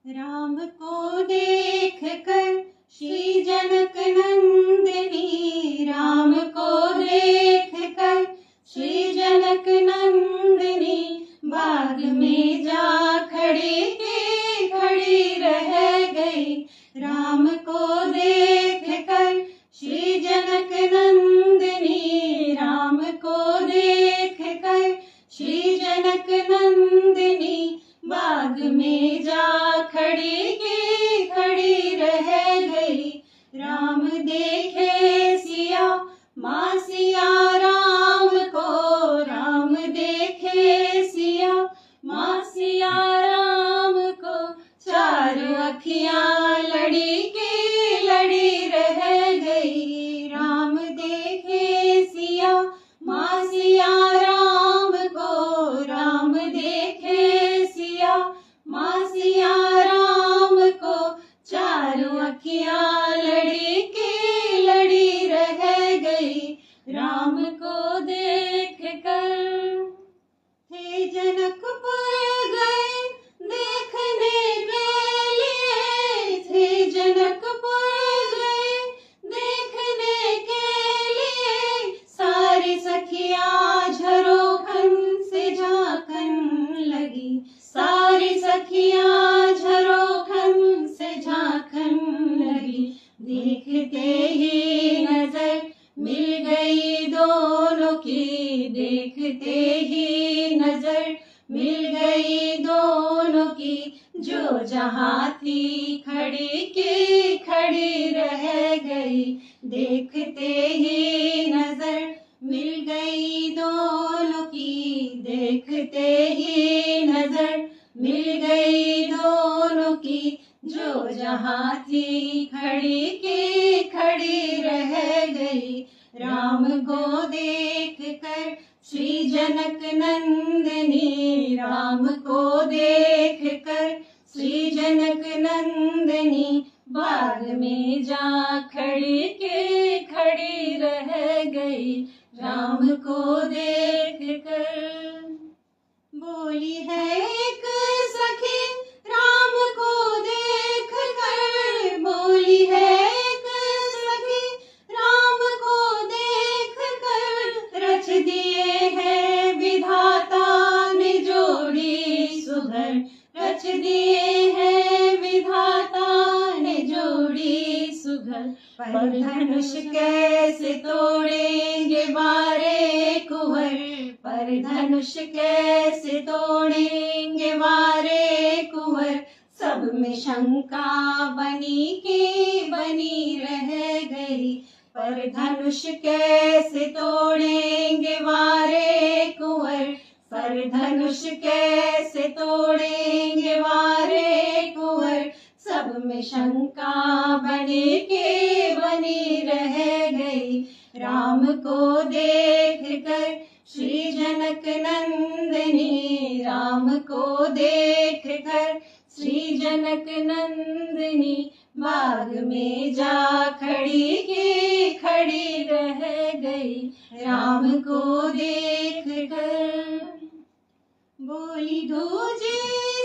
राम को देख कर श्री जनक नंदिनी, राम को देख कर श्री जनक नंदिनी, बाग में जा खड़ी की खड़ी रह गई। राम को देख कर श्री जनक नंदिनी, राम को देख कर श्री जनक नंदिनी, बाग में जा खड़ी की खड़ी रह गई। राम देखे सिया माँ सिया राम को, राम देखे सिया माँ सिया राम को, चारों अखियाँ लड़ी की लड़ी रह गई। राम देखे सिया माँ सिया राम को, राम देखे सिया माँ सिया राम को, चारों अखियाँ लड़ी की लड़ी रह गई। राम को देख कर थे जनकपुर गए देखने के लिए, थे जनकपुर गए देखने के लिए, सारी सखियाँ झरोखन से झांकन लगी, सारी सखियाँ झरोखन से झांकन लगी। देखते ही नजर मिल गई दोनों की, देखते ही नजर मिल गई दोनों की, जो जहाँ थी खड़ी की खड़ी रह गई। देखते ही नजर मिल गई दोनों की, देखते ही नजर मिल गई दोनों की, जो जहाँ थी खड़ी की खड़ी रह गई। राम को देख कर श्री जनक नंदिनी, राम को देख कर श्री जनक नंदिनी, बाग में जा खड़ी की खड़ी रह गई। राम को देख कर बोली है एक सखी राम को देख कर, बोली है एक सखी राम को देख कर, रच दिए हैं विधाता ने जोड़ी सुघर, रच दिए हैं विधाता ने जोड़ी सुघर। पर धनुष कैसे तोड़ेंगे वारे कुंवर, पर धनुष कैसे तोड़ेंगे वारे कुंवर, सब में शंका बनी की बनी रह गई। पर धनुष कैसे तोड़ेंगे वारे कुंवर, पर धनुष कैसे तोड़ेंगे वारे कुंवर, सब में शंका बनी की बनी रह गई। राम को देख कर श्री जनक नंदिनी, राम को देख कर श्री जनक नंदिनी, बाग में जा खड़ी की खड़ी रह गई। राम को देख कर बोली दूजी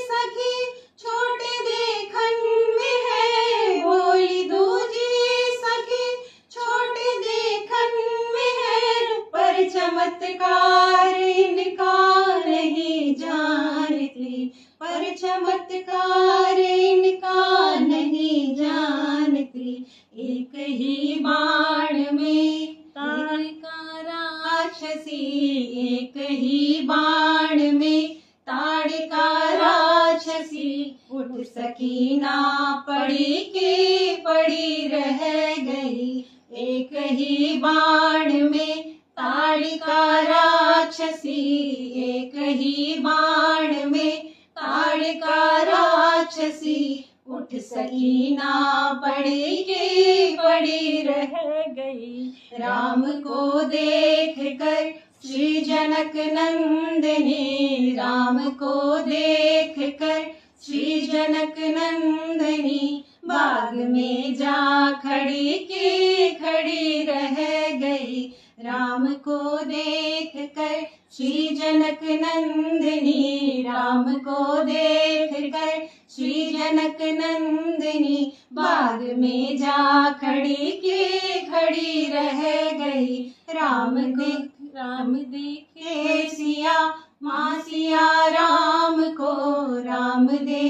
सखी छोटे देखन में है, बोली दूजी सखी छोटे देखन में है, पर चमत्कार इनका नहीं जानती, पर चमत्कार इनका नहीं जानती। एक ही बाण में ताड़का राक्षसी, एक ही बाण में ताड़का राक्षसी, उठ सकी ना पड़ी की पड़ी रह गई। एक ही बाण में ताड़का राक्षसी, एक ही बाण में ताड़का राक्षसी, उठ सकी ना पड़ी की पड़ी रह गई। राम को देख कर श्री जनक नंदिनी, राम को देख कर श्री जनक नंदिनी, बाग में जा खड़ी की खड़ी रह गई। राम को देख कर श्री जनक नंदिनी, राम को देख कर श्री जनक नंदिनी बाग में जा खड़ी के खड़ी रह गई। राम देखे सिया माँ सिया राम को, राम देखे